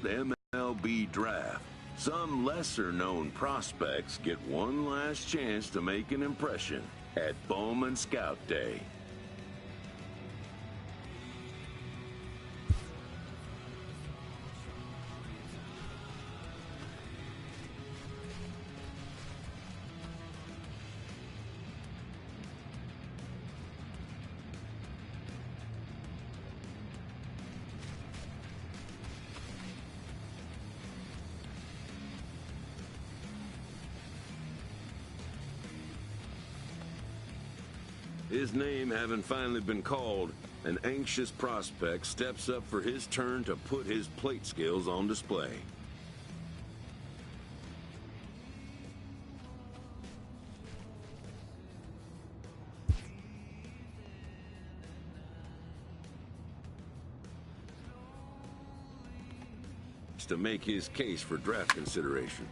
the MLB draft, some lesser-known prospects get one last chance to make an impression at Bowman Scout Day. His name having finally been called, an anxious prospect steps up for his turn to put his plate skills on display. To make his case for draft consideration.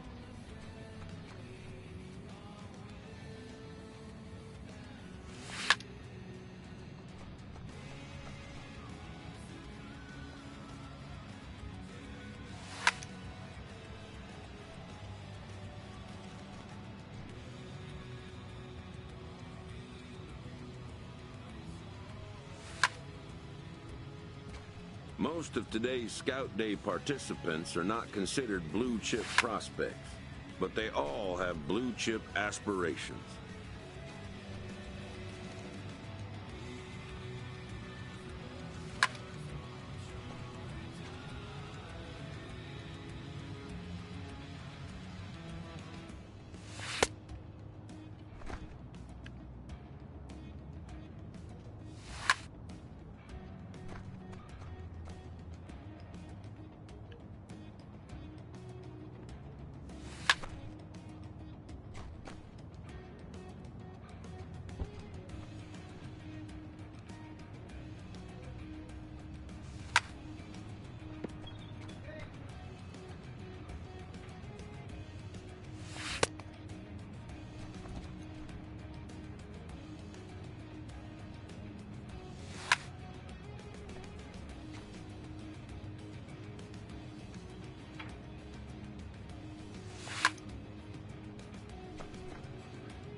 Most of today's Scout Day participants are not considered blue-chip prospects, but they all have blue-chip aspirations.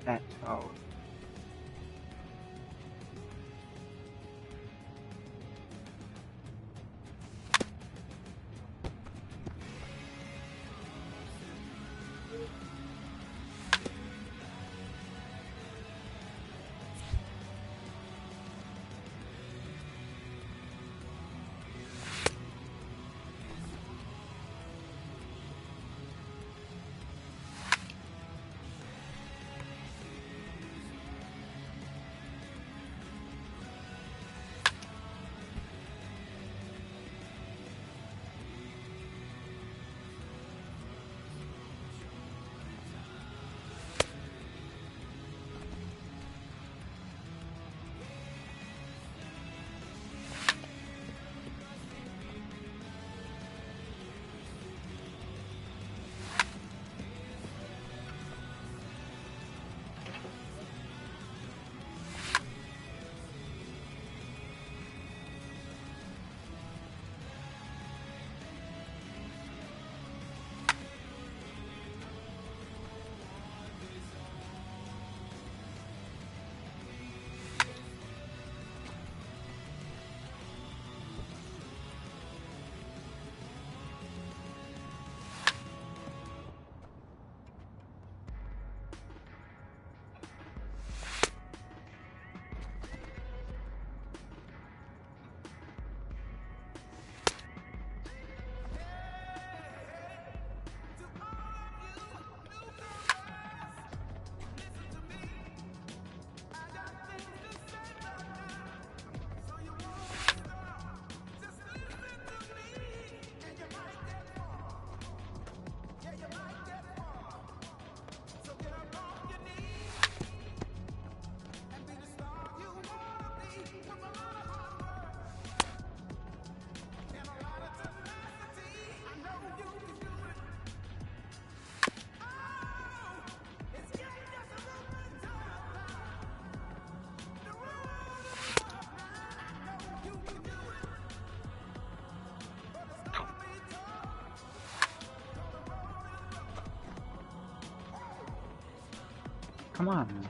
That's all. Come on, man.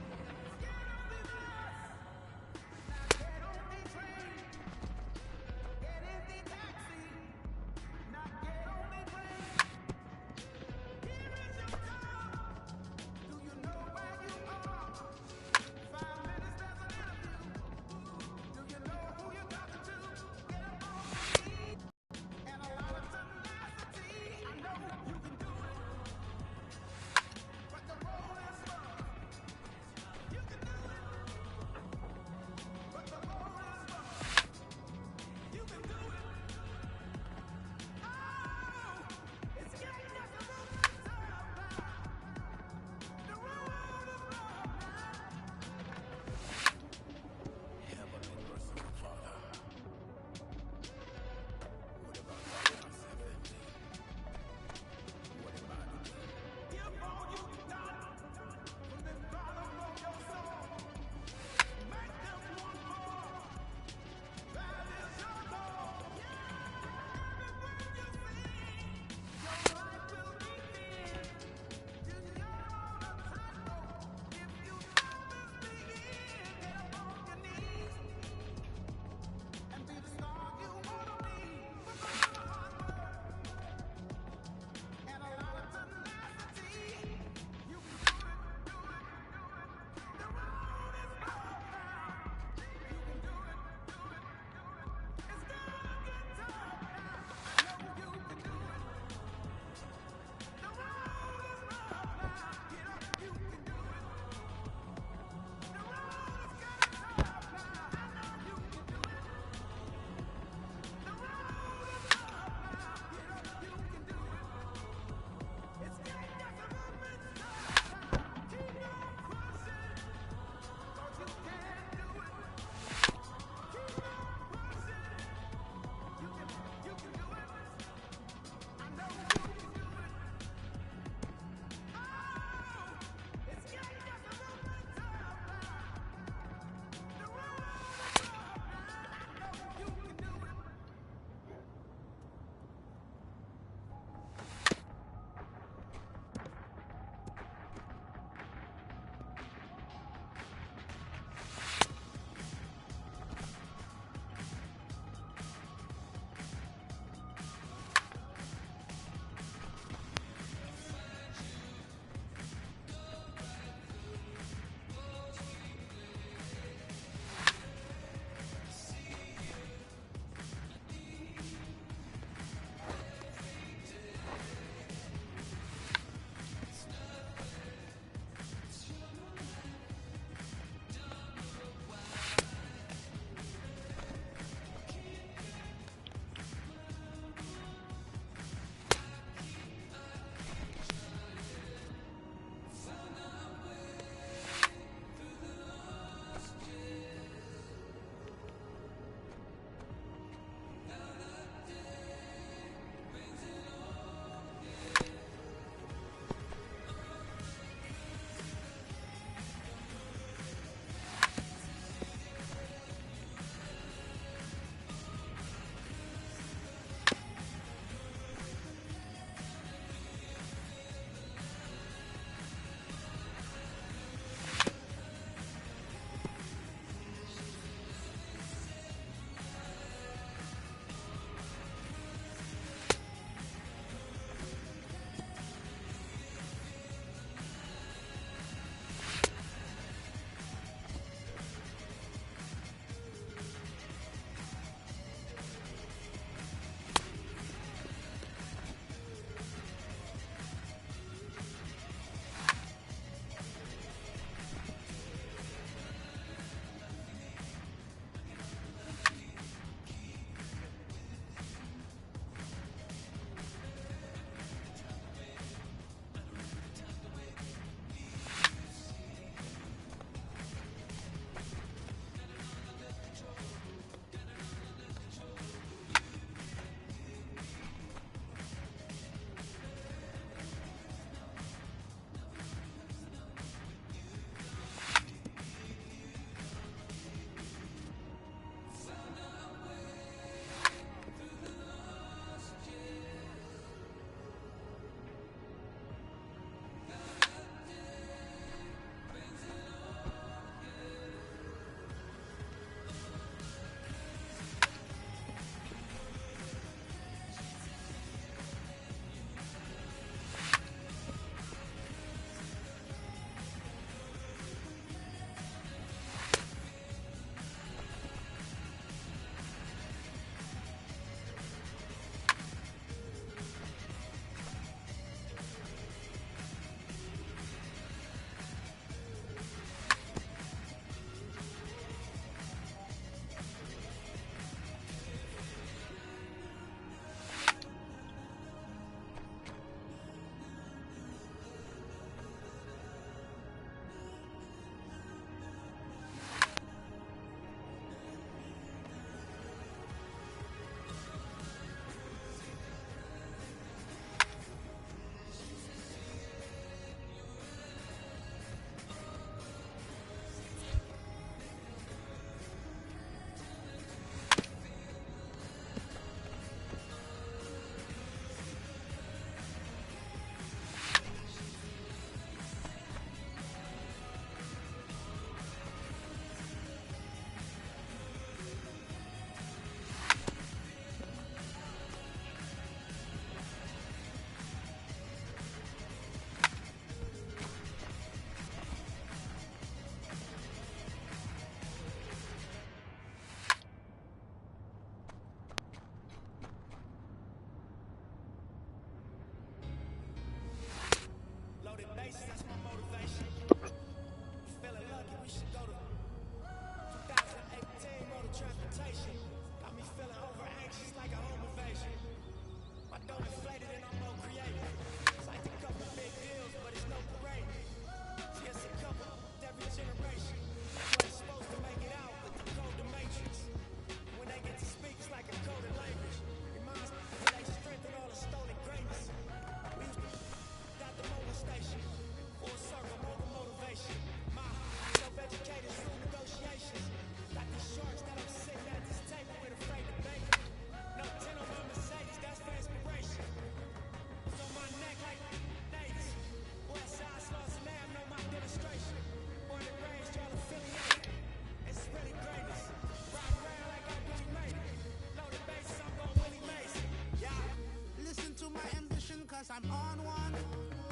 I'm on one.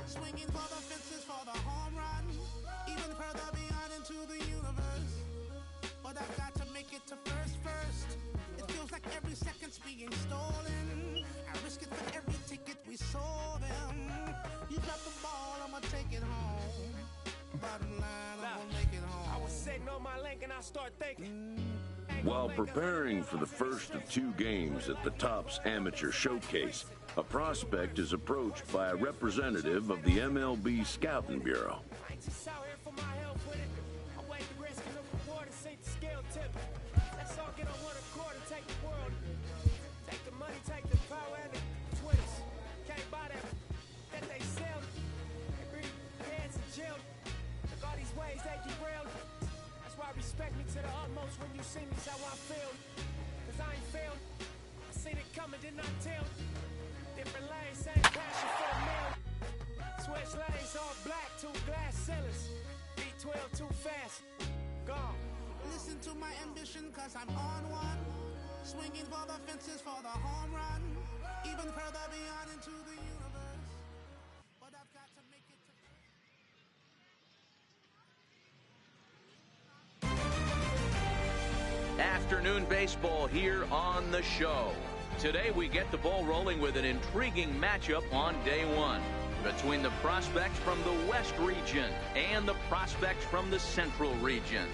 Swinging for the fences for the home run. Even further beyond into the universe. But I've got to make it to first. It feels like every second's being stolen. I risk it for every ticket we sold them. You drop the ball, I'ma take it home. Bottom line, I'm gonna make it home. I was sitting on my link and I start thinking. While preparing for the first of 2 games at the Topps Amateur Showcase, a prospect is approached by a representative of the MLB Scouting Bureau. Respect me to the utmost when you see me, how I feel. Cause I ain't failed. I seen it coming, did not tell. Different lanes, same passion for a meal. Switch lanes, all black, 2 glass ceilings. B12 too fast. Gone. Listen to my ambition, cause I'm on one. Swinging for the fences for the home run. Even further beyond into the universe. But I've got to make it to. Afternoon baseball here on the show. Today we get the ball rolling with an intriguing matchup on day 1 between the prospects from the West region and the prospects from the Central region.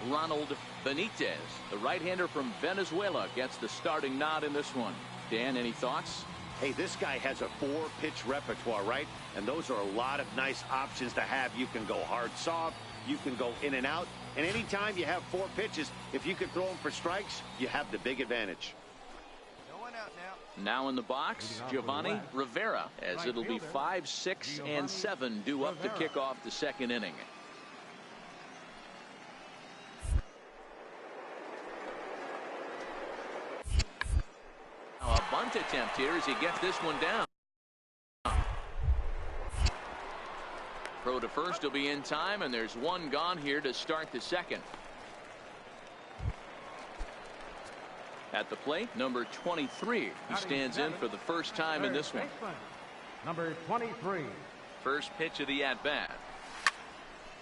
Ronald Benitez, the right-hander from Venezuela, gets the starting nod in this one. Dan, any thoughts? Hey, this guy has a 4-pitch repertoire, right? And those are a lot of nice options to have. You can go hard, soft. You can go in and out. And anytime you have 4 pitches, if you can throw them for strikes, you have the big advantage. Going out now. Now in the box, Giovanni Rivera, as it'll be 5, 6, and 7 due up to kick off the second inning. A bunt attempt here as he gets this one down. Throw to first will be in time, and there's one gone here to start the second. At the plate, number 23. He stands in for the first time in this one. Number 23. First pitch of the at-bat.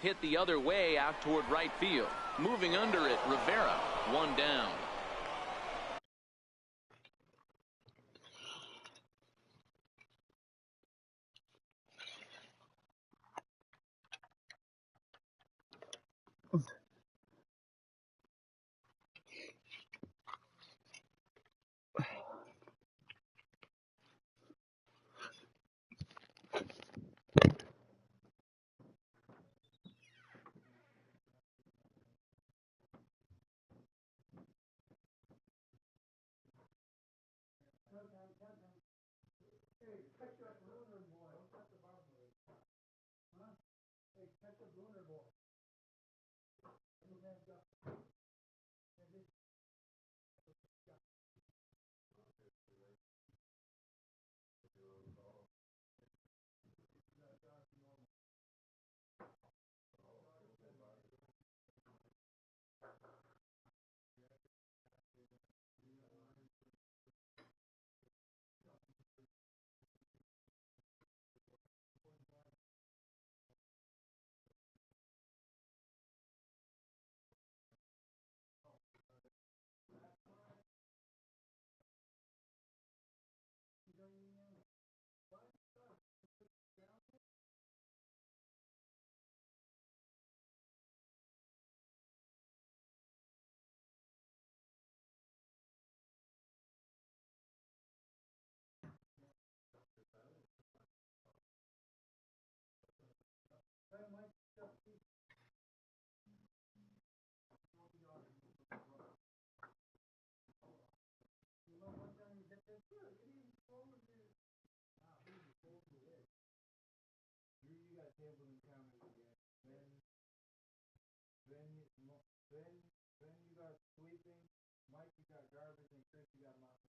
Hit the other way out toward right field. Moving under it, Rivera. One down. Then you got sweeping, Mike, you got garbage, and Chris, you got mopping.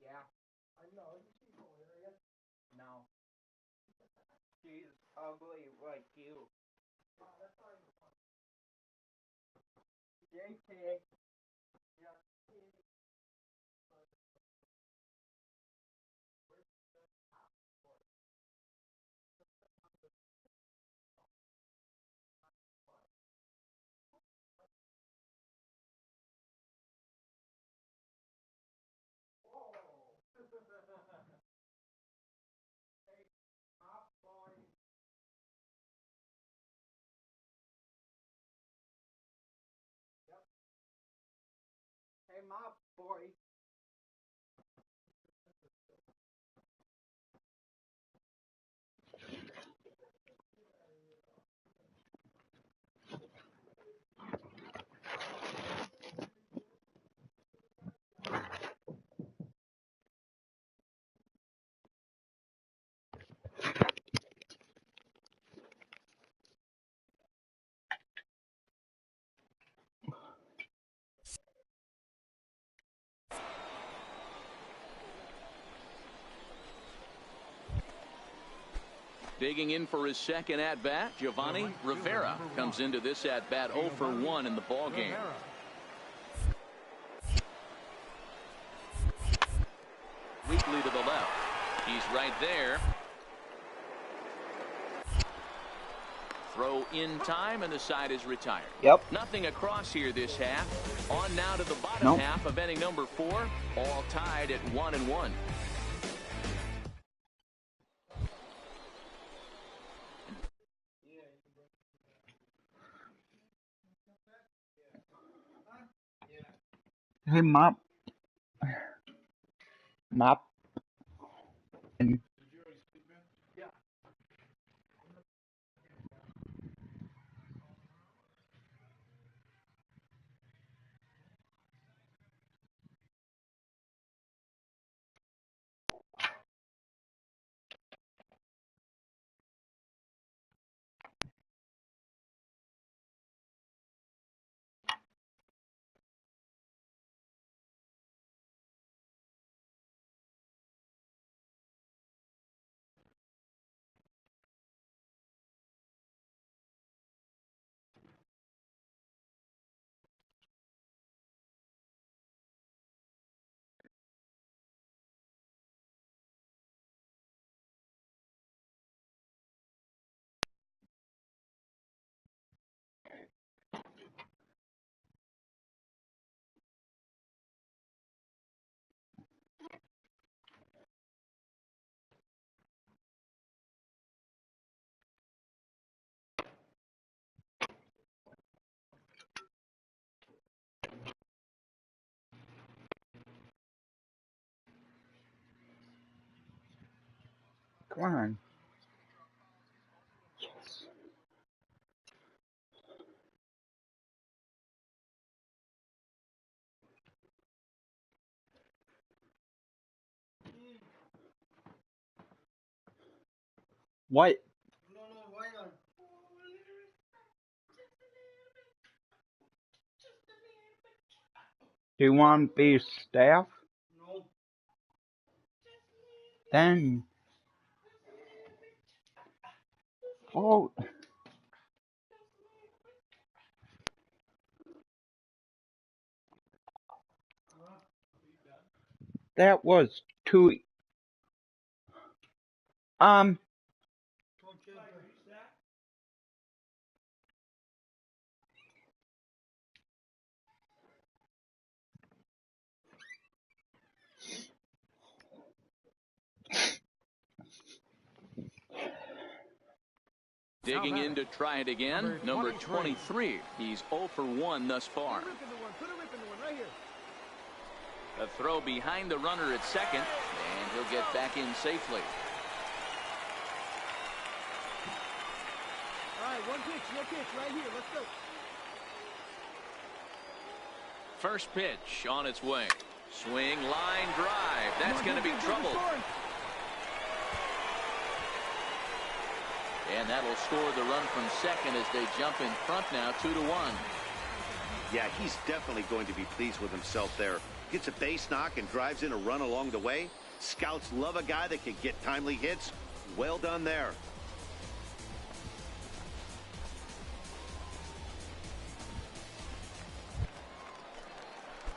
Yeah. I know. She's hilarious. No. She's ugly like you. JK. Yeah. Hey, mop boy. Digging in for his second at-bat, Giovanni Rivera comes into this at-bat 0 for 1 in the ballgame. Weakly to the left. He's right there. Throw in time, and the side is retired. Yep. Nothing across here this half. On now to the bottom half of inning number 4. All tied at 1-1. Hey, mop. Mop. Come on. Yes. What? Do you want to be staff? No. Then. Oh. That was too. Digging in to try it again, number 23. He's 0 for 1 thus far. A throw behind the runner at second, and he'll get back in safely. All right, one pitch, no pitch, right here. Let's go. First pitch on its way. Swing, line, drive. That's going to be trouble. And that'll score the run from second as they jump in front now 2-1. Yeah, he's definitely going to be pleased with himself there. Gets a base knock and drives in a run along the way. Scouts love a guy that can get timely hits. Well done there.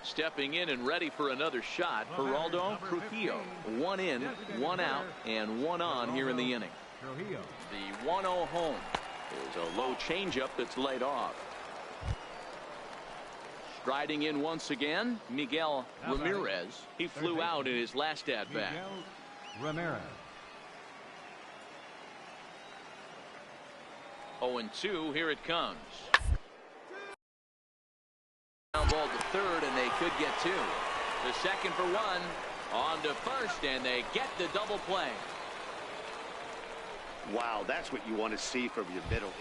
Stepping in and ready for another shot, Geraldo Trujillo. 1 in, 1 out, and 1 on here in the inning. The 1-0 home is a low changeup that's laid off. Striding in once again, Miguel Ramirez. He flew out in his last at-bat. Ramirez. 0-2, here it comes. Down ball to third, and they could get 2. The second for 1, on to first, and they get the double play. Wow, that's what you want to see from your middle.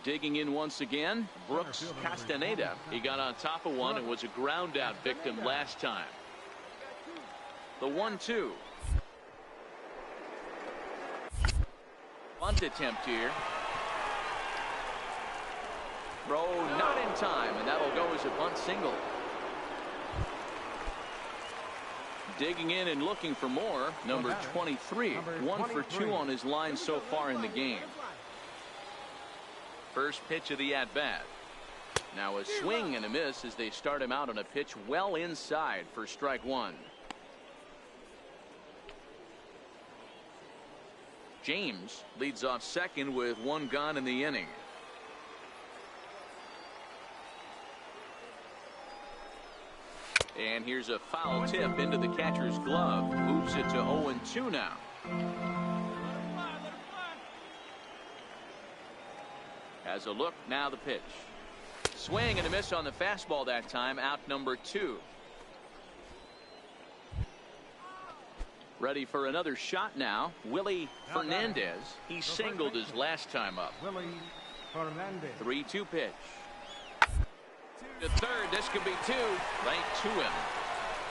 Digging in once again, Brooks Castaneda. He got on top of one and was a ground out victim last time. The 1-2. Bunt attempt here. Throw not in time, and that'll go as a bunt single. Digging in and looking for more, number 23. 1 for 2 on his line so far in the game. First pitch of the at-bat. Now a swing and a miss as they start him out on a pitch well inside for strike 1. James leads off second with 1 gone in the inning. And here's a foul tip into the catcher's glove. Moves it to 0-2 now. Has a look, now the pitch. Swing and a miss on the fastball that time, out number 2. Ready for another shot now, Willie Fernandez. He singled his last time up. 3-2 pitch. To third, this could be 2. Right to him.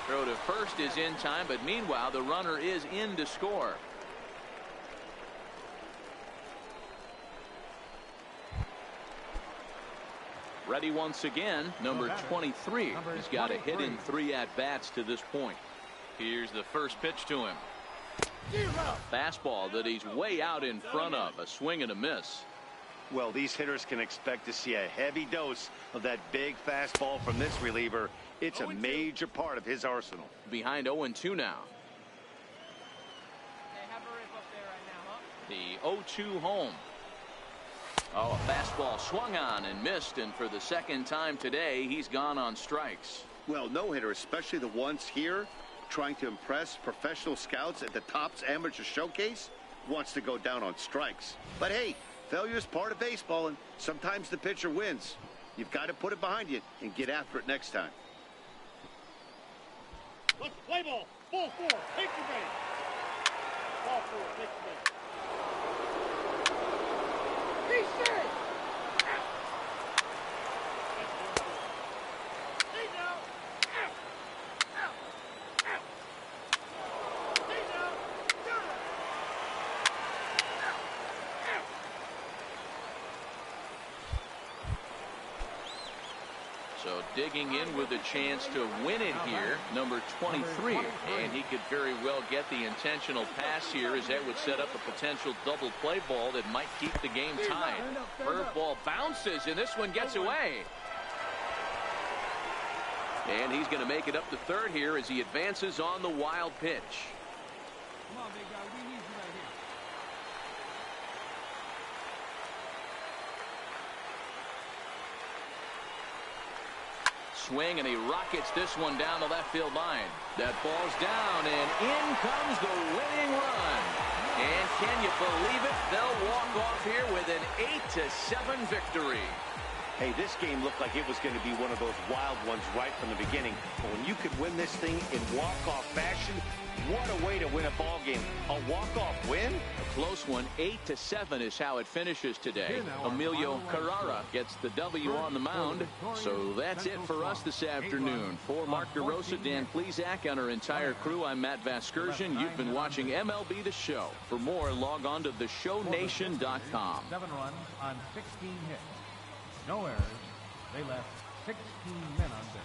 Throw to first is in time, but meanwhile the runner is in to score. Ready once again, number 23. He's got a hit in 3 at-bats to this point. Here's the first pitch to him. A fastball that he's way out in front of. A swing and a miss. Well, these hitters can expect to see a heavy dose of that big fastball from this reliever. It's a major part of his arsenal. Behind 0-2 now. The 0-2 home. Oh, a fastball swung on and missed, and for the second time today, he's gone on strikes. Well, no hitter, especially the ones here, trying to impress professional scouts at the Topps Amateur Showcase, wants to go down on strikes. But hey, failure is part of baseball, and sometimes the pitcher wins. You've got to put it behind you and get after it next time. Let's play ball. Ball 4. Take your base. Ball 4. Take your base. He said. So digging in with a chance to win it here, number 23. And he could very well get the intentional pass here, as that would set up a potential double play ball that might keep the game tied. Curveball bounces, and this one gets away. And he's going to make it up to third here as he advances on the wild pitch. Come on, big guy. We need you right here. Swing, and he rockets this one down the left field line. That ball's down, and in comes the winning run. And can you believe it? They'll walk off here with an 8-7 victory. Hey, this game looked like it was going to be one of those wild ones right from the beginning. But when you could win this thing in walk-off fashion, what a way to win a ball game. A walk-off win? A close one. 8-7 is how it finishes today. Emilio Carrara gets the W on the mound. So that's it for us this afternoon. For Mark DeRosa, Dan Plesac, and our entire crew, I'm Matt Vasgersian. You've been watching MLB The Show. For more, log on to theshownation.com. 7 runs on 16 hits. No errors. They left 16 men on base.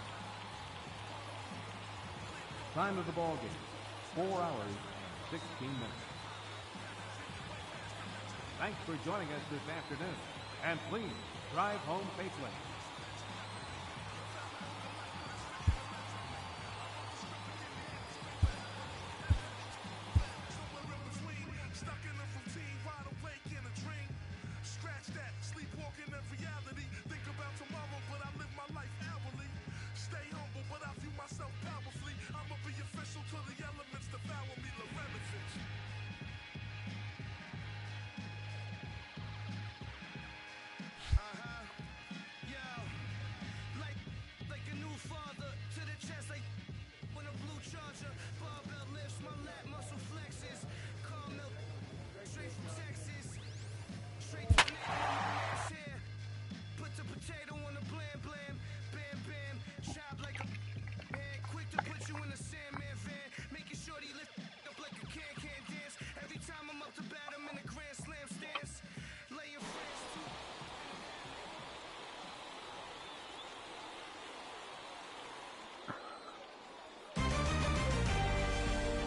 Time of the ball game, 4 hours and 16 minutes. Thanks for joining us this afternoon. And please, drive home safely.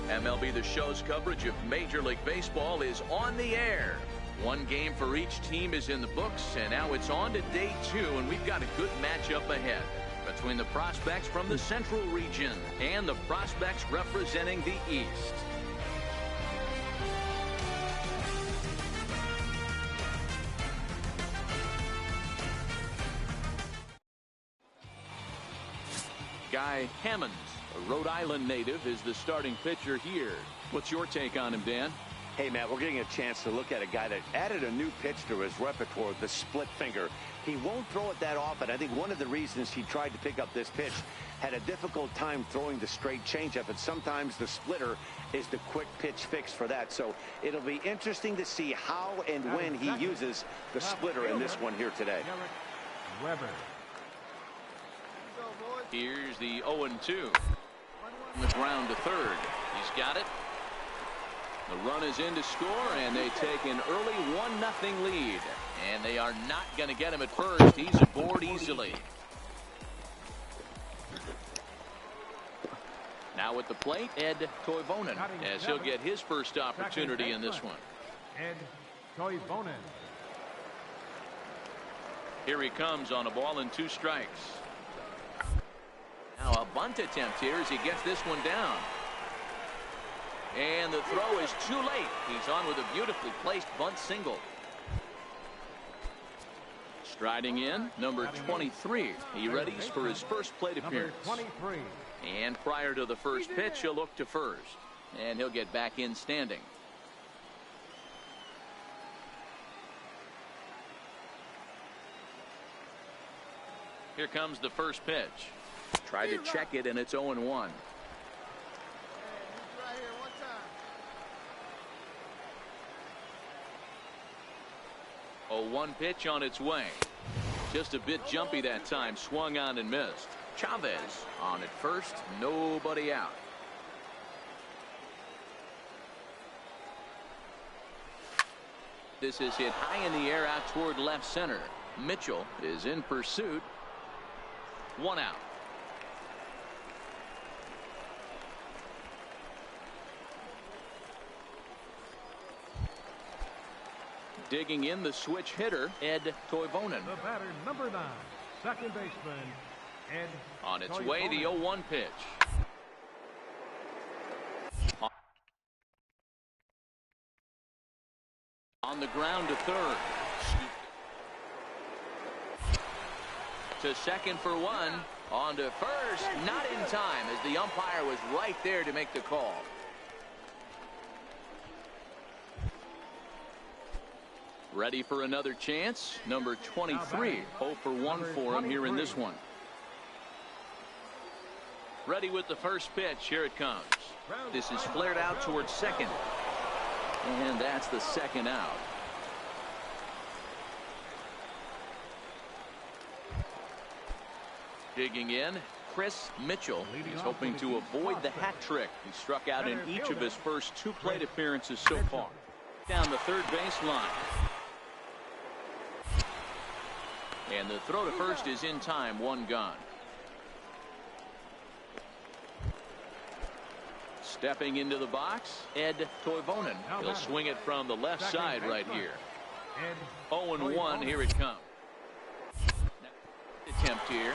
MLB The Show's coverage of Major League Baseball is on the air. One game for each team is in the books, and now it's on to day 2, and we've got a good matchup ahead between the prospects from the Central region and the prospects representing the East. Guy Hammonds, a Rhode Island native, is the starting pitcher here. What's your take on him, Dan? Hey, Matt, we're getting a chance to look at a guy that added a new pitch to his repertoire, the split finger. He won't throw it that often. I think one of the reasons he tried to pick up this pitch, had a difficult time throwing the straight changeup, and sometimes the splitter is the quick pitch fix for that. So it'll be interesting to see how and when he uses the splitter in this one here today. Weber. Here's the 0-2. On the ground to third. He's got it. The run is in to score, and they take an early 1-0 lead. And they are not going to get him at first. He's aboard easily. Now at the plate, Ed Toivonen, as he'll get his first opportunity in this one. Ed Toivonen. Here he comes on a ball and 2 strikes. Now a bunt attempt here as he gets this one down. And the throw is too late. He's on with a beautifully placed bunt single. Striding in, number 23. He readies for his first plate appearance. 23. And prior to the first pitch, he'll look to first. And he'll get back in standing. Here comes the first pitch. Tried to check it, and it's 0-1. 0-1 pitch on its way. Just a bit jumpy that time. Swung on and missed. Chavez on at first. Nobody out. This is hit high in the air out toward left center. Mitchell is in pursuit. 1 out. Digging in, the switch hitter, Ed Toivonen. The batter, number 9, second baseman, Ed On its Toivonen. way, the 0-1 pitch. On the ground to third. To second for 1. On to first. Not in time, as the umpire was right there to make the call. Ready for another chance. Number 23, 0 for 1 for him here in this one. Ready with the first pitch. Here it comes. This is flared out towards second. And that's the second out. Digging in, Chris Mitchell. He's hoping to avoid the hat trick. He struck out in each of his first 2 plate appearances so far. Down the third baseline. And the throw to first is in time. 1 gone. Stepping into the box, Ed Toivonen. He'll swing it from the left side right here. 0-1. Here it comes. Attempt here.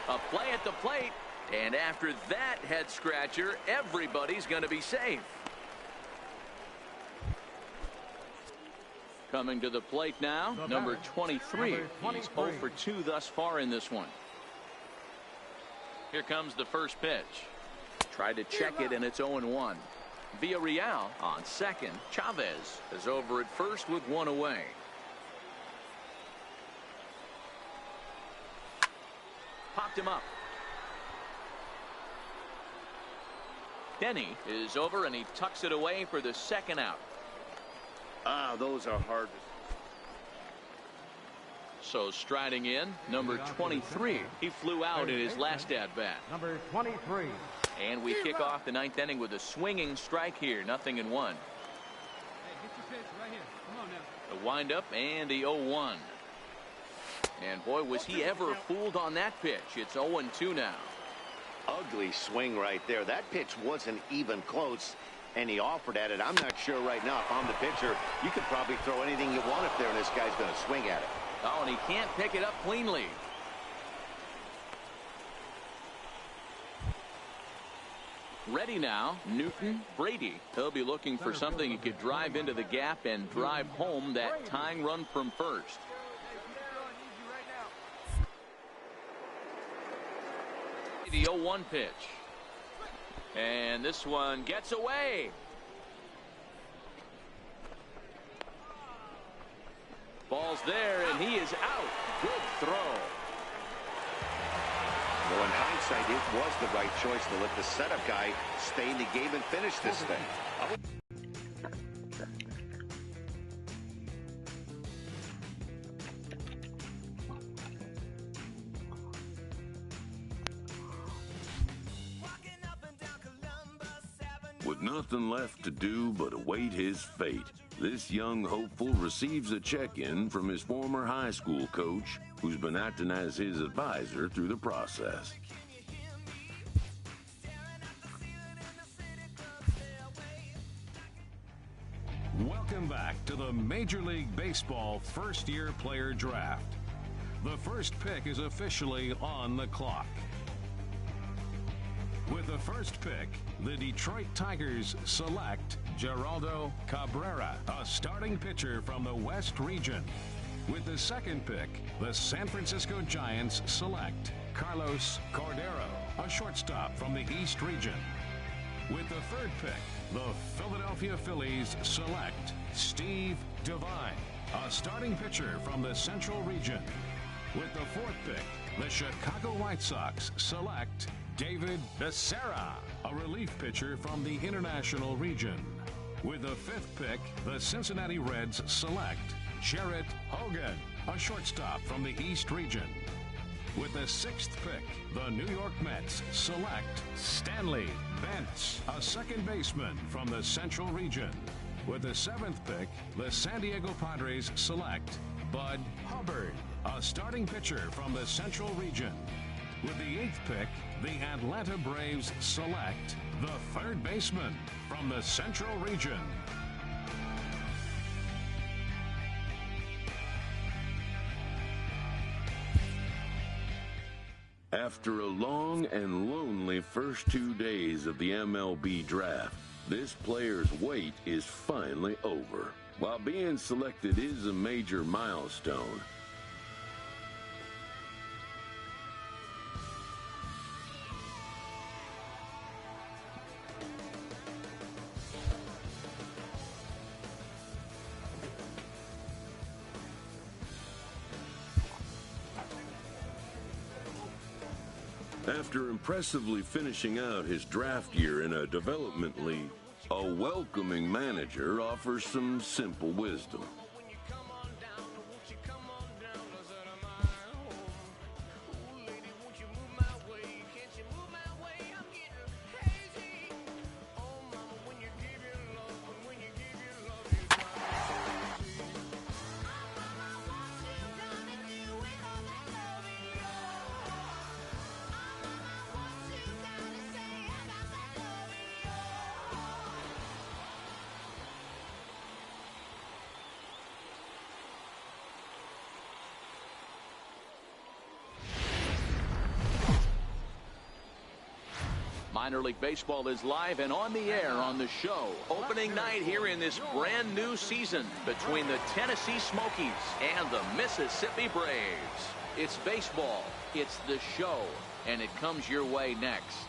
A play at the plate. And after that head scratcher, everybody's going to be safe. Coming to the plate now, number 23. He's 0 for 2 thus far in this one. Here comes the first pitch. Tried to check it, and it's 0-1. Villarreal on second. Chavez is over at first with 1 away. Popped him up. Denny is over, and he tucks it away for the second out. Those are hard. So striding in, number 23. He flew out in his last at-bat. Number 23. And we kick off the 9th inning with a swinging strike here. 0-1. Hey, get your pitch right here. Come on now. The windup and the 0-1. And boy, was he ever fooled on that pitch. It's 0-2 now. Ugly swing right there. That pitch wasn't even close, and he offered at it. I'm not sure right now if I'm the pitcher. You could probably throw anything you want up there, and this guy's going to swing at it. Oh, and he can't pick it up cleanly. Ready now, Newton Brady. He'll be looking for something he could drive into the gap and drive home that tying run from first. The 0-1 pitch. And this one gets away. Ball's there, and he is out. Good throw. Well, in hindsight, it was the right choice to let the setup guy stay in the game and finish this thing. With nothing left to do but await his fate, this young hopeful receives a check-in from his former high school coach, who's been acting as his advisor through the process. Welcome back to the Major League Baseball first-year player draft. The first pick is officially on the clock. With the first pick, the Detroit Tigers select Geraldo Cabrera, a starting pitcher from the West region. With the second pick, the San Francisco Giants select Carlos Cordero, a shortstop from the East region. With the third pick, the Philadelphia Phillies select Steve Devine, a starting pitcher from the Central region. With the fourth pick, the Chicago White Sox select David Becerra, a relief pitcher from the International region. With the fifth pick, the Cincinnati Reds select Jarrett Hogan, a shortstop from the East region. With the sixth pick, the New York Mets select Stanley Bentz, a second baseman from the Central region. With the seventh pick, the San Diego Padres select Bud Hubbard, a starting pitcher from the Central region. With the eighth pick, the Atlanta Braves select the third baseman from the Central region. After a long and lonely first 2 days of the MLB draft, this player's wait is finally over. While being selected is a major milestone, After impressively finishing out his draft year in a development league, a welcoming manager offers some simple wisdom. Minor League Baseball is live and on the air on the show. Opening night here in this brand new season between the Tennessee Smokies and the Mississippi Braves. It's baseball, it's the show, and it comes your way next.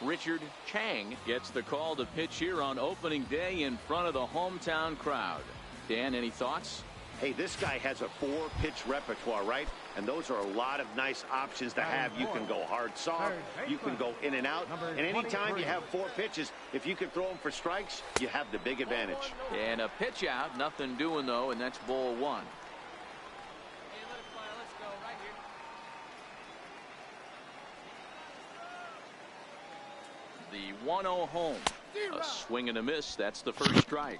Richard Chang gets the call to pitch here on opening day in front of the hometown crowd. Dan, any thoughts? Hey, this guy has a 4-pitch repertoire, right? And those are a lot of nice options to have. You can go hard soft, you can go in and out, and anytime you have 4 pitches, if you can throw them for strikes, you have the big advantage. And a pitch out, nothing doing though, and that's ball 1. The 1-0 home. A swing and a miss, that's the first strike.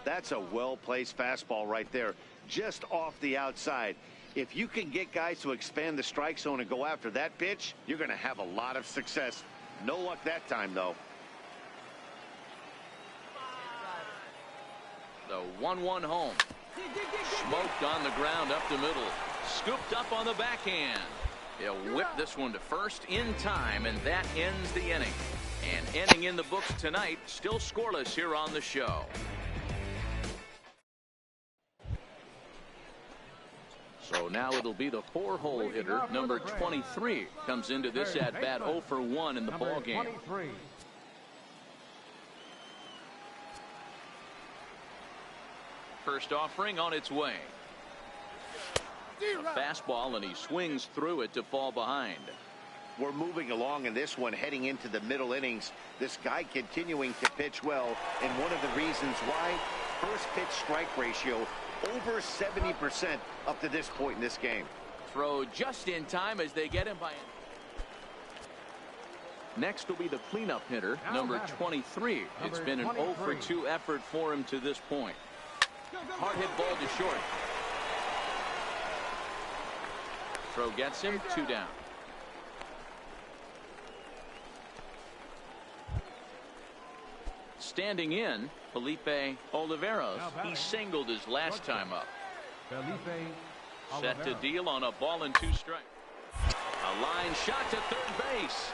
That's a well-placed fastball right there, just off the outside. If you can get guys to expand the strike zone and go after that pitch, you're going to have a lot of success. No luck that time, though. The 1-1 home. Smoked on the ground up the middle. Scooped up on the backhand. He'll whip this one to first in time, and that ends the inning. And ending in the books tonight, still scoreless here on the show. So now it'll be the 4-hole hitter, number 23, comes into this at-bat 0 for 1 in the ballgame. First offering on its way. A fastball, and he swings through it to fall behind. We're moving along in this one, heading into the middle innings. This guy continuing to pitch well, and one of the reasons why, first pitch strike ratio over 70% up to this point in this game. Throw just in time as they get him by. Next will be the cleanup hitter, number 23. It's been an 0 for 2 effort for him to this point. Hard hit ball to short. Throw gets him, 2 down. Standing in, Felipe Oliveros. He singled his last time up. Set to deal on a ball and 2 strikes. A line shot to third base.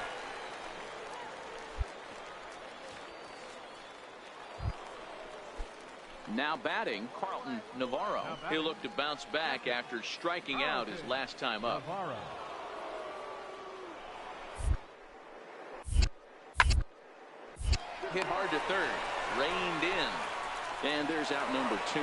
Now batting, Carlton Navarro. He'll look to bounce back after striking out his last time up. Hit hard to third. Reined in. And there's out number 2.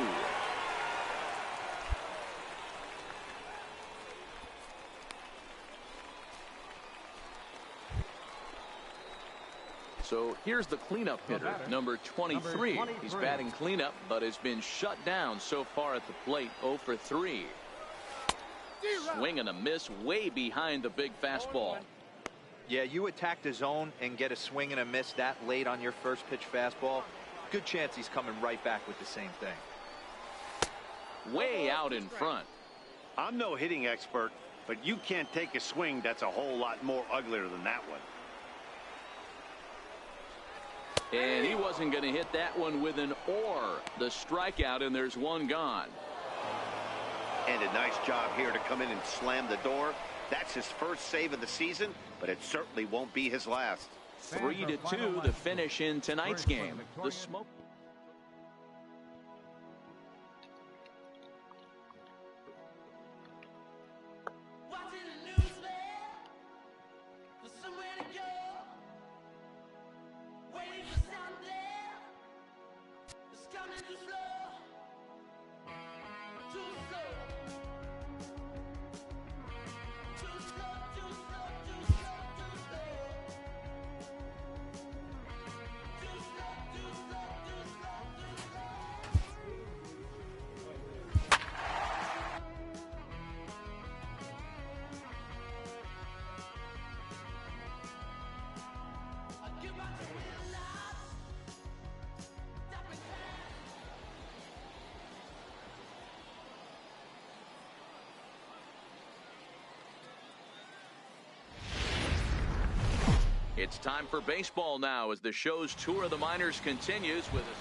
So here's the cleanup hitter, number 23. He's batting cleanup, but has been shut down so far at the plate, 0 for 3. Swing and a miss way behind the big fastball. Yeah, you attack the zone and get a swing and a miss that late on your first pitch fastball. Good chance he's coming right back with the same thing. Way out in front. I'm no hitting expert, but you can't take a swing that's a whole lot more uglier than that one. And he wasn't going to hit that one with an or. The strikeout, and there's one gone. And a nice job here to come in and slam the door. That's his first save of the season, but it certainly won't be his last. 3-2 the finish in tonight's game. The smoke. It's time for baseball now as the show's tour of the minors continues with us.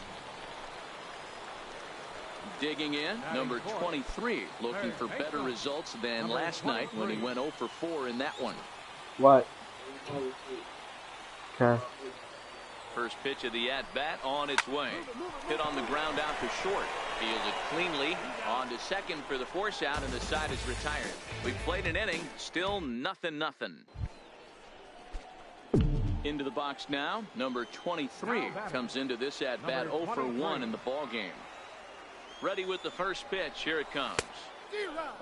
Digging in, number 23, looking for better results than last night when he went 0 for 4 in that one. What? Okay. First pitch of the at-bat on its way. Hit on the ground out to short. Fielded cleanly. On to second for the force out, and the side is retired. We've played an inning. Still nothing. Into the box now. Number 23 comes into this at-bat 0 for 1 in the ball game. Ready with the first pitch. Here it comes.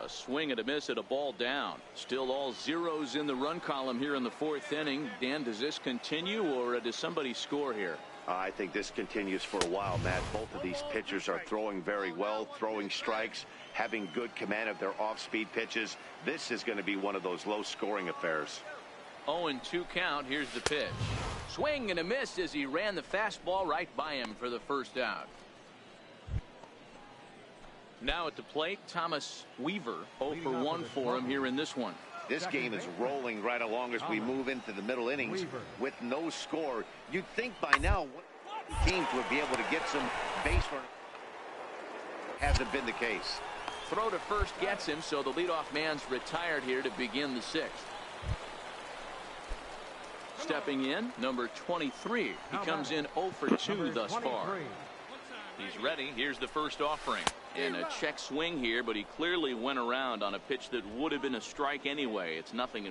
A swing and a miss at a ball down. Still all zeros in the run column here in the fourth inning. Dan, does this continue or does somebody score here? I think this continues for a while, Matt. Both of these pitchers are throwing very well, throwing strikes, having good command of their off-speed pitches. This is going to be one of those low-scoring affairs. 0-2 count. Here's the pitch. Swing and a miss as he ran the fastball right by him for the first out. Now at the plate, Thomas Weaver. 0 for 1 for him here in this one. This game is rolling right along as we move into the middle innings with no score. You'd think by now teams would be able to get some base running. Hasn't been the case. Throw to first gets him, so the leadoff man's retired here to begin the sixth. Stepping in, number 23. He comes in 0 for 2 thus far. He's ready. Here's the first offering. And a check swing here, but he clearly went around on a pitch that would have been a strike anyway. It's 0-1. Hey,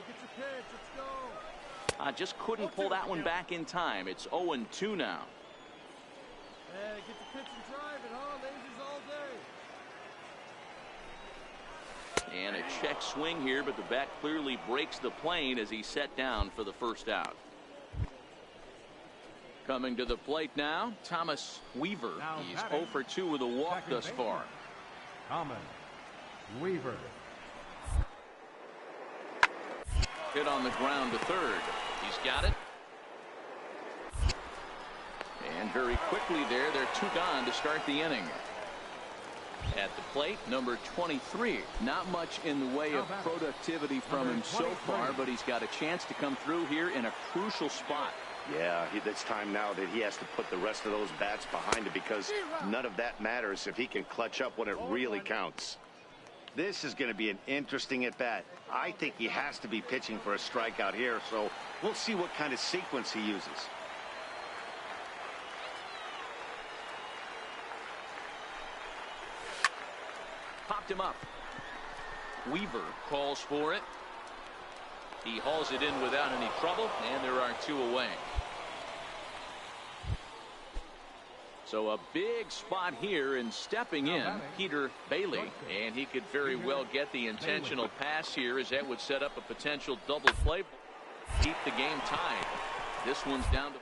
get your pitch. Let's go. I just couldn't pull that one back in time. It's 0-2 now. Hey, get the pitch and drive it, huh? Lasers all day. And a check swing here, but the bat clearly breaks the plane as he set down for the first out. Coming to the plate now, Thomas Weaver. He's 0 for 2 with a walk thus far. Thomas Weaver. Hit on the ground to third. He's got it. And very quickly they're 2 gone to start the inning. At the plate, number 23. Not much in the way of productivity from him so far, but he's got a chance to come through here in a crucial spot. Yeah, it's time now that he has to put the rest of those bats behind it because none of that matters if he can clutch up when it really counts. This is going to be an interesting at-bat. I think he has to be pitching for a strikeout here, so we'll see what kind of sequence he uses. Popped him up. Weaver calls for it. He hauls it in without any trouble, and there are 2 away. So a big spot here, and stepping in, Peter Bailey. And he could very well get the intentional pass here, as that would set up a potential double play. Keep the game tied. This one's down to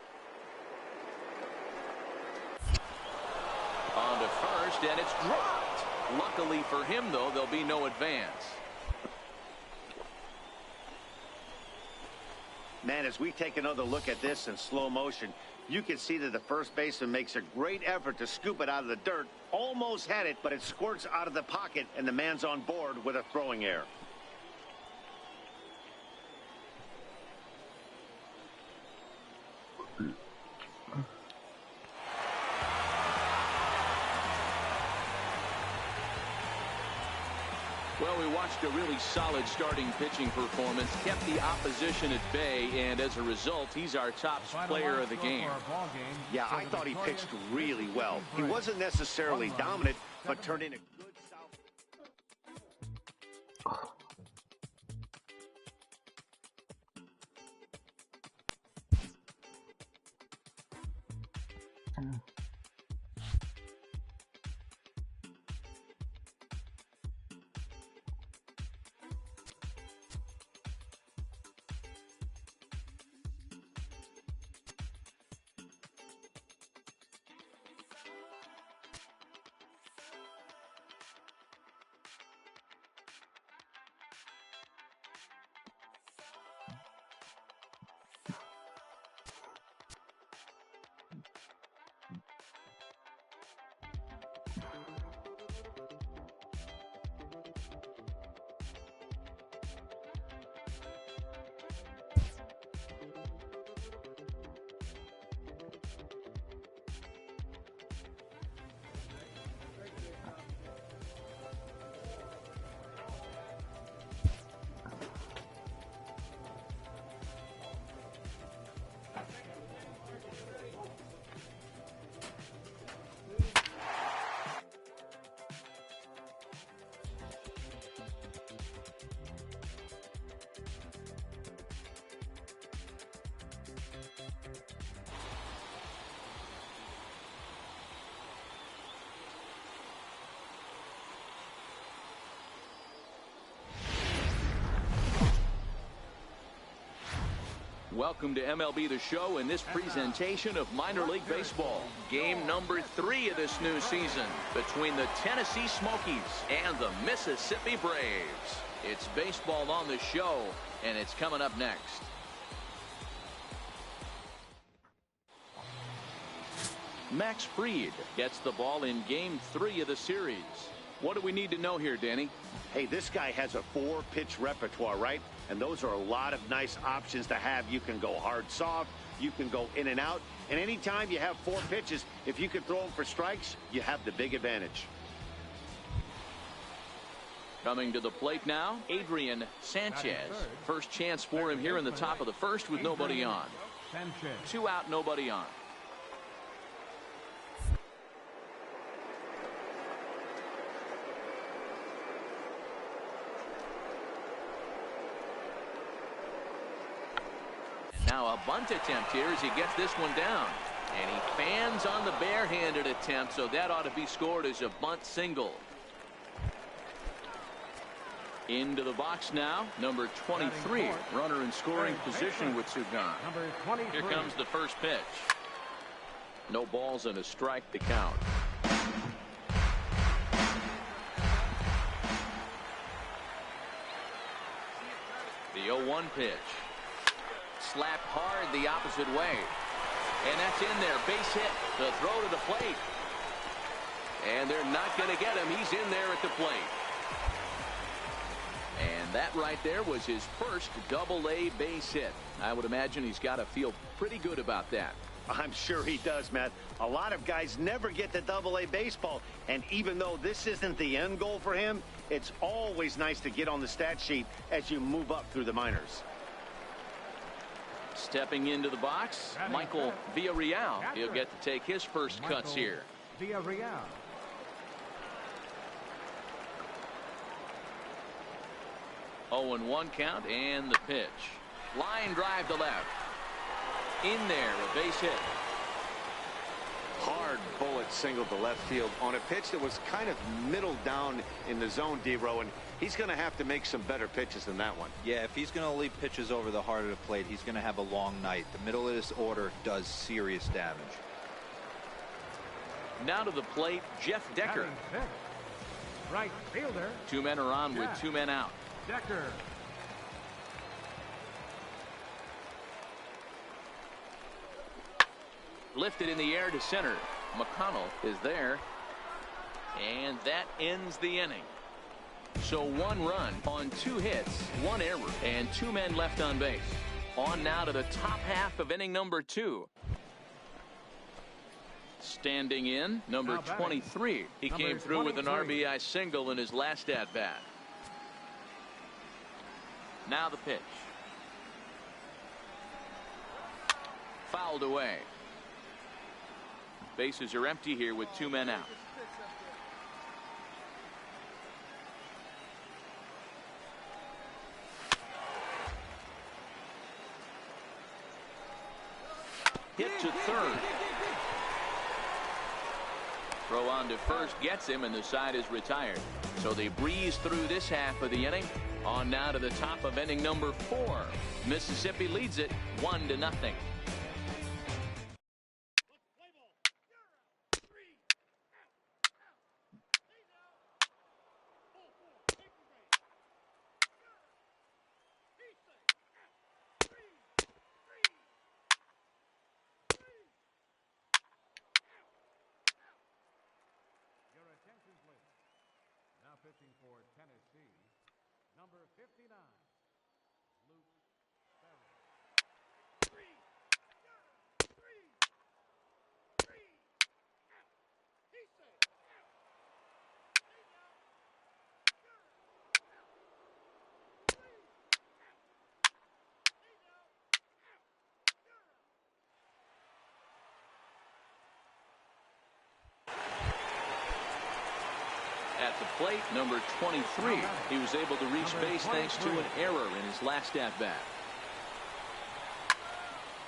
on to first, and it's dropped. Luckily for him, though, there'll be no advance. Man, as we take another look at this in slow motion, you can see that the first baseman makes a great effort to scoop it out of the dirt. Almost had it, but it squirts out of the pocket, and the man's on board with a throwing error. Well, we watched a really solid starting pitching performance, kept the opposition at bay, and as a result, he's our top player of the game. Yeah, I thought he pitched really well. He wasn't necessarily dominant, but turned in a good Welcome to MLB The Show and this presentation of minor league baseball. Game number 3 of this new season between the Tennessee Smokies and the Mississippi Braves. It's baseball on the show, and it's coming up next. Max Fried gets the ball in Game 3 of the series. What do we need to know here, Danny? Hey, this guy has a 4-pitch repertoire, right? And those are a lot of nice options to have. You can go hard, soft. You can go in and out. And anytime you have 4 pitches, if you can throw them for strikes, you have the big advantage. Coming to the plate now, Adrian Sanchez. First chance for him here in the top of the first with nobody on. 2 out, nobody on. Now a bunt attempt here as he gets this one down. And he fans on the barehanded attempt, so that ought to be scored as a bunt single. Into the box now, number 23. Runner in scoring position with Sugan. Here comes the first pitch. No balls and a strike to count. The 0-1 pitch. Slapped hard the opposite way. And that's in there. Base hit. The throw to the plate. And they're not going to get him. He's in there at the plate. And that right there was his first double-A base hit. I would imagine he's got to feel pretty good about that. I'm sure he does, Matt. A lot of guys never get to double-A baseball. And even though this isn't the end goal for him, it's always nice to get on the stat sheet as you move up through the minors. Stepping into the box, Michael Villarreal. He'll get to take his first cuts here. Villarreal. 0-1 count and the pitch. Line drive to left. In there, a base hit. Hard bullet single to left field on a pitch that was kind of middle down in the zone, D-Row, and he's going to have to make some better pitches than that one. Yeah, if he's going to leave pitches over the heart of the plate, he's going to have a long night. The middle of this order does serious damage. Now to the plate, Jeff Decker. Right fielder. 2 men are on with 2 men out. Decker. Lifted in the air to center. McConnell is there. And that ends the inning. So 1 run on 2 hits, 1 error, and 2 men left on base. On now to the top half of inning number 2. Standing in, number 23. He came through with an RBI single in his last at-bat. Now the pitch. Fouled away. Bases are empty here with 2 men out. Hit to third. Throw on to first gets him, and the side is retired. So they breeze through this half of the inning. On now to the top of inning number 4. Mississippi leads it 1-0. Now pitching for Tennessee, number 59, Luke Berry. At the plate, number 23. He was able to reach base thanks to an error in his last at-bat.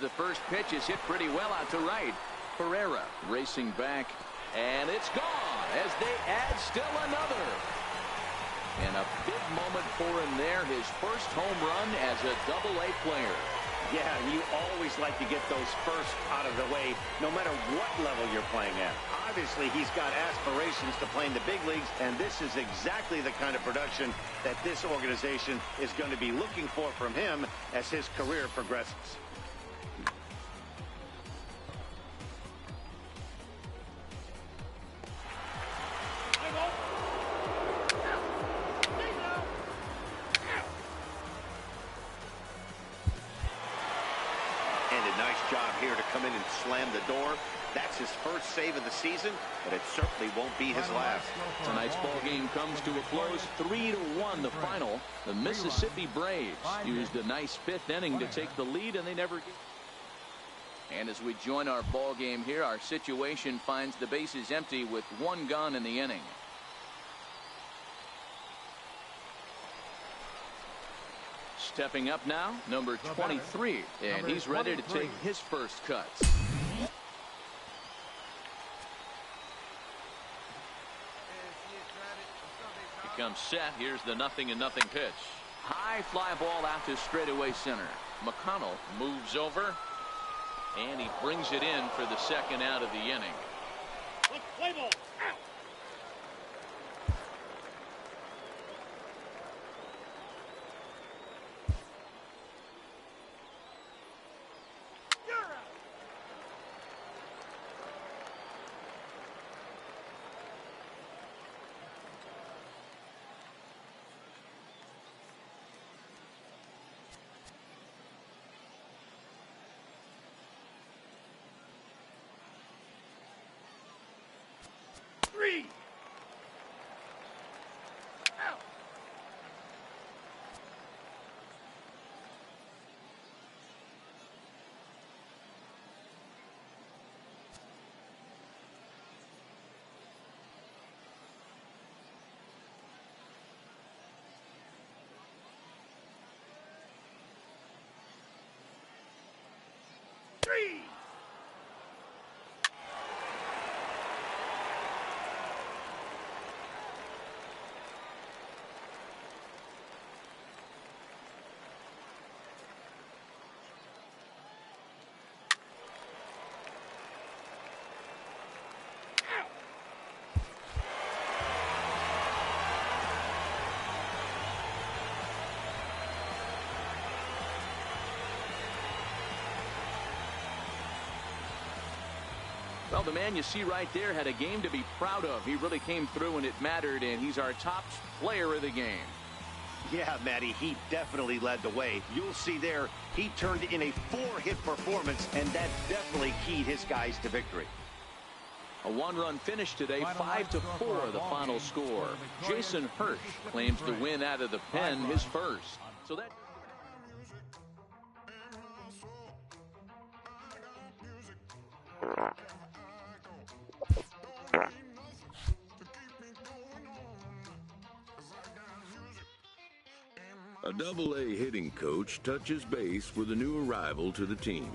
The first pitch is hit pretty well out to right. Pereira racing back, and it's gone as they add still another. And a big moment for him there, his first home run as a Double-A player. Yeah, and you always like to get those first out of the way, no matter what level you're playing at. Obviously, he's got aspirations to play in the big leagues, and this is exactly the kind of production that this organization is going to be looking for from him as his career progresses. Here to come in and slam the door. That's his first save of the season, but it certainly won't be his last. Tonight's ball game comes to a close, 3-1 the final. The Mississippi Braves used a nice fifth inning to take the lead, and they never get. And as we join our ball game here, our situation finds the bases empty with one gone in the inning. Stepping up now, number 23, and he's ready to take his first cuts. Here comes set. Here's the 0-0 pitch. High fly ball out to straightaway center. McConnell moves over, and he brings it in for the second out of the inning. Play ball. Out. Three. Out. Three. Well, the man you see right there had a game to be proud of. He really came through and it mattered, and he's our top player of the game. Yeah, Matty, he definitely led the way. You'll see there, he turned in a 4-hit performance, and that definitely keyed his guys to victory. A one-run finish today, 5-4 the final score. Jason Hirsch claims the win out of the pen, his first. So that. A Double-A hitting coach touches base with a new arrival to the team.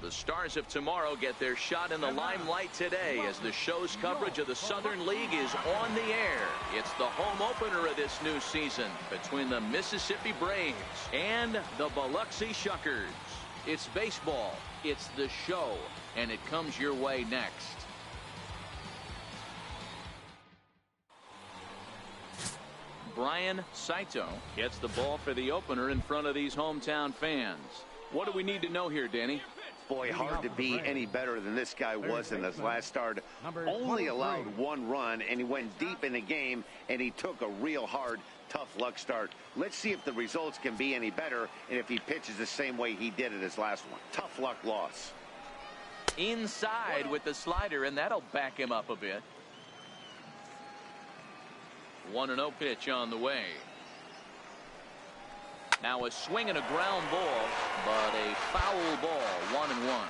The stars of tomorrow get their shot in the limelight today as the show's coverage of the Southern League is on the air. It's the home opener of this new season between the Mississippi Braves and the Biloxi Shuckers. It's baseball, it's the show, and it comes your way next. Brian Saito gets the ball for the opener in front of these hometown fans. What do we need to know here, Danny? Boy, hard to be any better than this guy was in his last start. Only allowed 1 run, and he went deep in the game, and he took a real hard, tough luck start. Let's see if the results can be any better, and if he pitches the same way he did in his last one. Tough luck loss. Inside with the slider, and that'll back him up a bit. 1-0 pitch on the way. Now a swing and a ground ball, but a foul ball. 1-1.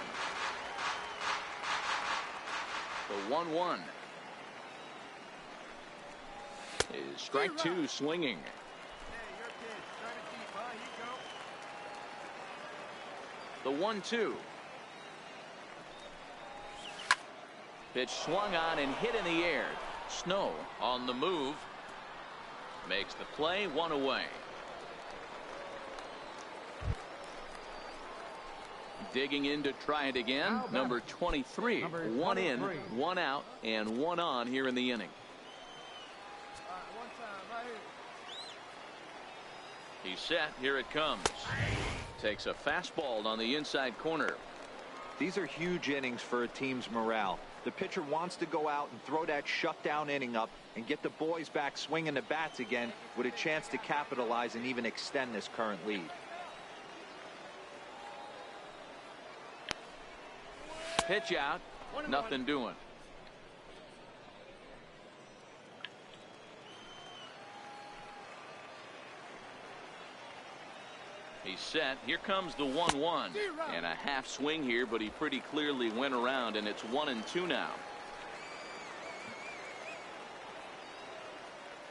The 1-1 is strike 2 swinging. The 1-2. Pitch swung on and hit in the air. Snow on the move. Makes the play, 1 away. Digging in to try it again. Number 23. 1 in, 1 out, and 1 on here in the inning. He's set. Here it comes. Takes a fastball on the inside corner. These are huge innings for a team's morale. The pitcher wants to go out and throw that shutdown inning up and get the boys back swinging the bats again with a chance to capitalize and even extend this current lead. Pitch out. Nothing doing. He's set. Here comes the 1-1. And a half swing here, but he pretty clearly went around, and it's 1-2 now.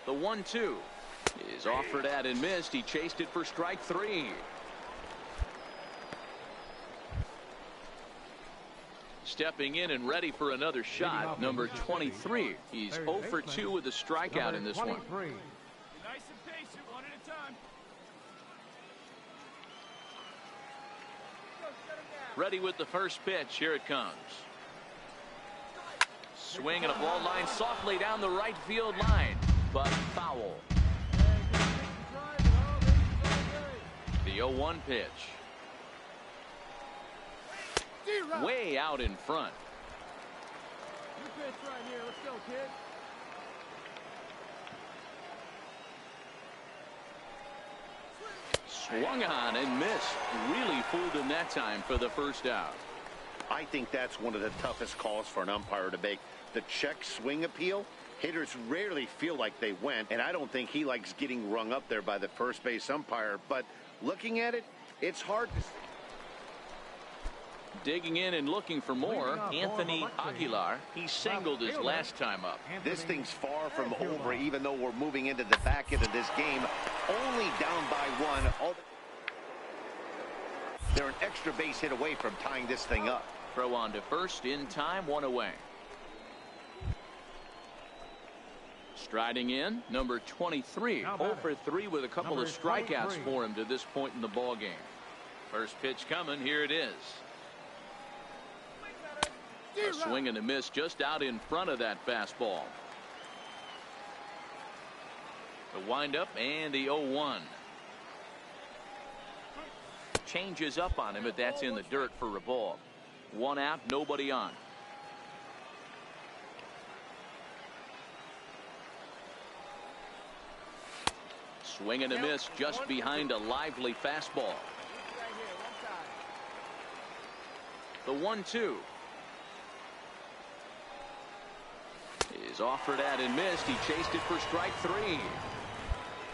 The 1-2 is offered at and missed. He chased it for strike 3. Stepping in and ready for another shot, number 23. He's 0 for 2 with a strikeout in this one. Nice and patient, one at a time. Ready with the first pitch. Here it comes. Swing and a ball line softly down the right field line, but foul. The 0-1 pitch. Way out in front. You pitch right here. Let's go, kid. Swung on and missed. Really fooled him that time for the first out. I think that's one of the toughest calls for an umpire to make. The check swing appeal. Hitters rarely feel like they went, and I don't think he likes getting rung up there by the first base umpire. But looking at it, it's hard to... Digging in and looking for more, Anthony Aguilar. He singled his last time up. This thing's far from over, even though we're moving into the back end of this game. Only down by 1. They're an extra base hit away from tying this thing up. Throw on to first in time, 1 away. Striding in, number 23. 0 for 3 with a couple of strikeouts for him to this point in the ball game. First pitch coming. Here it is. A swing and a miss just out in front of that fastball. The windup and the 0-1. Changes up on him, but that's in the dirt for a ball. 1 out, nobody on. Swing and a miss just behind a lively fastball. The 1-2 is offered at and missed. He chased it for strike 3.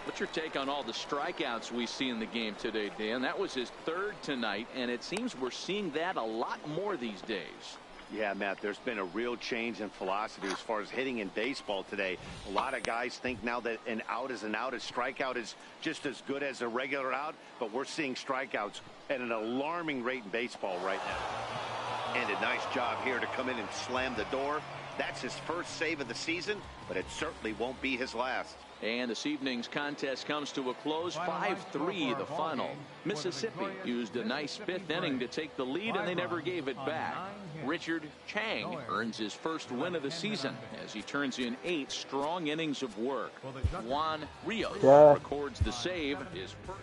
What's your take on all the strikeouts we see in the game today, Dan? That was his 3rd tonight, and it seems we're seeing that a lot more these days. Yeah, Matt, there's been a real change in philosophy as far as hitting in baseball today. A lot of guys think now that an out is an out. A strikeout is just as good as a regular out, but we're seeing strikeouts at an alarming rate in baseball right now. And a nice job here to come in and slam the door. That's his first save of the season, but it certainly won't be his last. And this evening's contest comes to a close, 5-3 the final. Mississippi used a nice fifth inning to take the lead, and they never gave it back. Richard Chang earns his first win of the season as he turns in 8 strong innings of work. Juan Rios records the save. His first.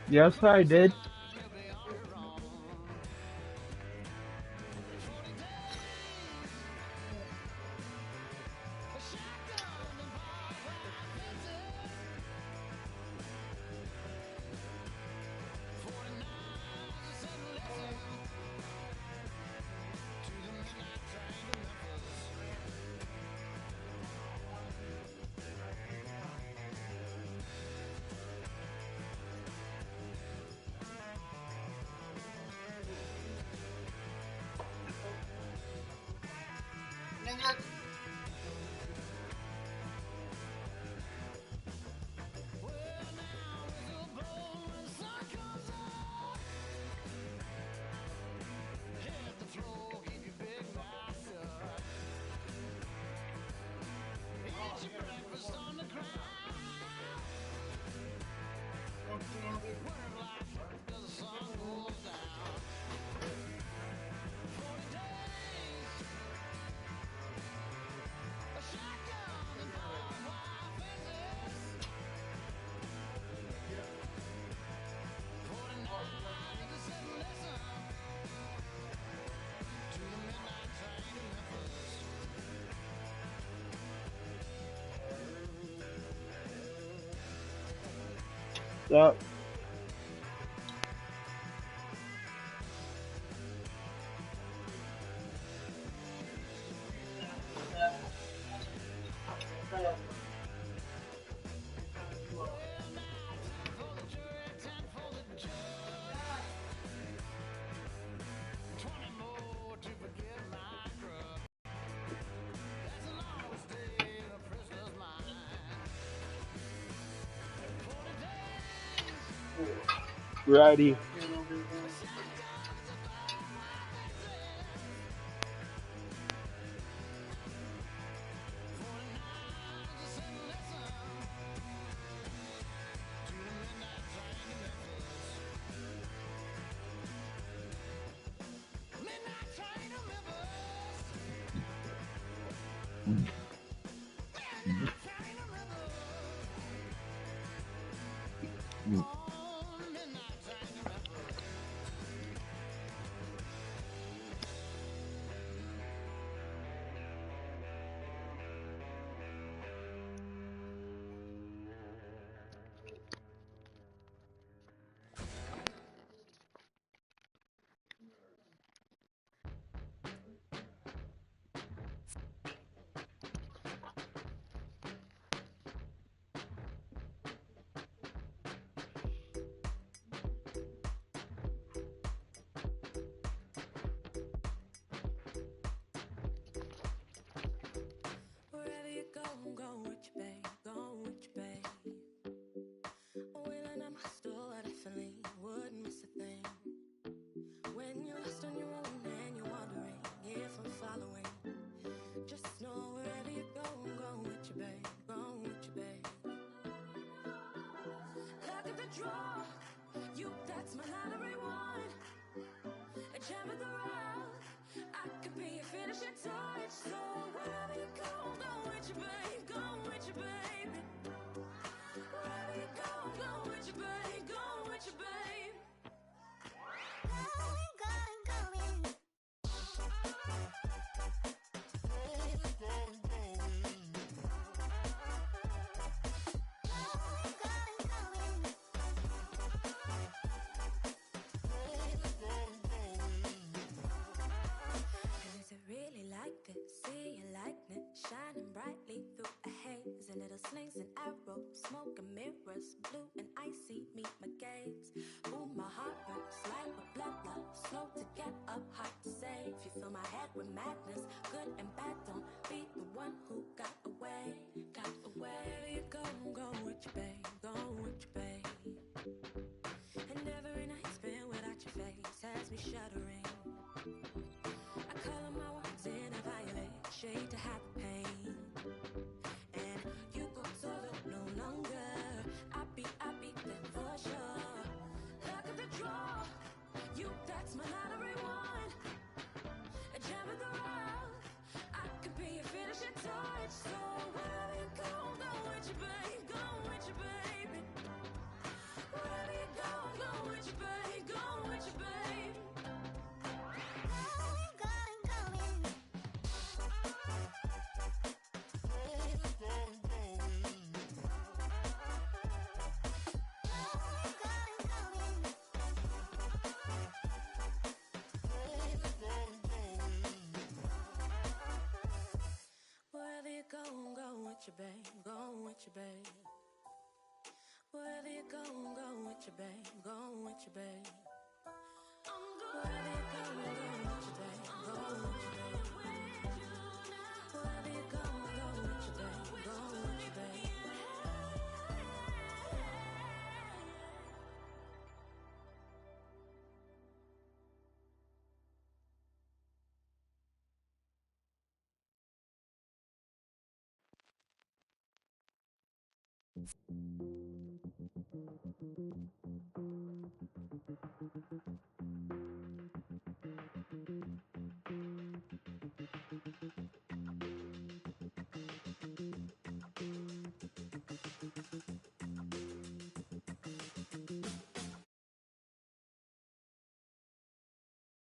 Yes, I did. Yep. Ready. slings and arrows, smoke and mirrors, blue and icy meet my gaze. Boom, my heart burns like a blood loss, slow to get up, hard to save. You fill my head with madness, good and bad, don't be the one who got away, got away. Where you go, go with your babe, go with your babe. And every night spent without your face has me shuddering. I color my words in a violet shade to hide the pain. And you go solo no longer. I be there for sure. Look at the draw. You, that's my lottery one. A jam in the rough. I could be your finishing touch. So wherever you go, go with your babe, go with your baby. Wherever you go, go with your babe, go with your babe. Wherever you go, go with your babe, go with your babe. Wherever you go, go with your babe, go with your babe. Wherever you go, go with your babe, go with your babe. Wherever you go, go with your babe, go with your babe.